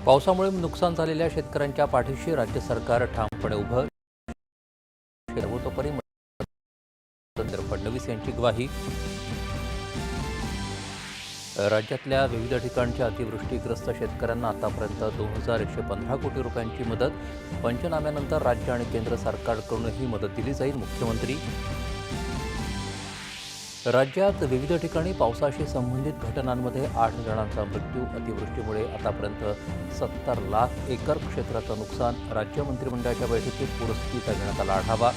पावसामुळे नुकसान झालेल्या शेतकऱ्यांच्या पाठीशी राज्य सरकार ठामपणे उभं. सर्वतोपरी देवेंद्र फडणवीस यांची ग्वाही. राज्यातल्या विविध ठिकाणच्या अतिवृष्टीग्रस्त शेतकऱ्यांना आतापर्यंत 2115 कोटी रुपयांची मदत. पंचनाम्यानंतर राज्य आणि केंद्र सरकारकडूनही मदत दिली जाईल. मुख्यमंत्री. राज्यात विविध ठिकाणी पावसाशी संबंधित घटनांमध्ये 8 जणांचा मृत्यू. अतिवृष्टीमुळे आतापर्यंत 70 लाख एकर क्षेत्राचं नुकसान. राज्य मंत्रिमंडळाच्या बैठकीत पूरस्थितीचा घेण्यात आला आढावा.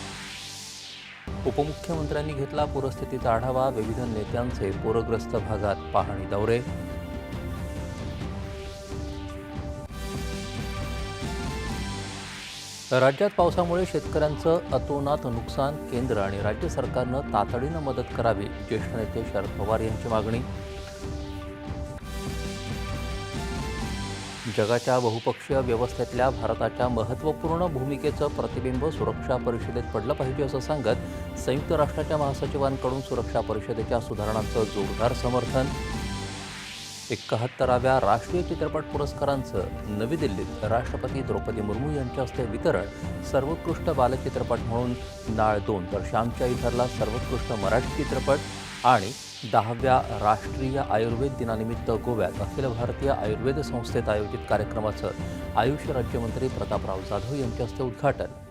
उपमुख्यमंत्र्यांनी घेतला पूरस्थितीचा आढावा. विविध नेत्यांचे पूरग्रस्त भागात पाहणी दौरे. राज्यात पावसामुळे शेतकऱ्यांचं अतोनात नुकसान. केंद्र आणि राज्य सरकारनं तातडीनं मदत करावी. ज्येष्ठ नेते शरद पवार यांची मागणी. जगाच्या बहुपक्षीय व्यवस्थेतल्या भारताच्या महत्त्वपूर्ण भूमिकेचं प्रतिबिंब सुरक्षा परिषदेत पडलं पाहिजे असं सांगत संयुक्त राष्ट्राच्या महासचिवांकडून सुरक्षा परिषदेच्या सुधारणांचं जोरदार समर्थन. 71व्या राष्ट्रीय चित्रपट पुरस्कारांचं नवी दिल्लीत राष्ट्रपती द्रौपदी मुर्मू यांच्या हस्ते वितरण. सर्वोत्कृष्ट बालचित्रपट म्हणून नाळ 2 तर श्यामची ठरला सर्वोत्कृष्ट मराठी चित्रपट. आणि 10व्या राष्ट्रीय आयुर्वेद दिनानिमित्त गोव्यात अखिल भारतीय आयुर्वेद संस्थेत आयोजित कार्यक्रमाचं आयुष राज्यमंत्री प्रतापराव जाधव यांच्या हस्ते उद्घाटन.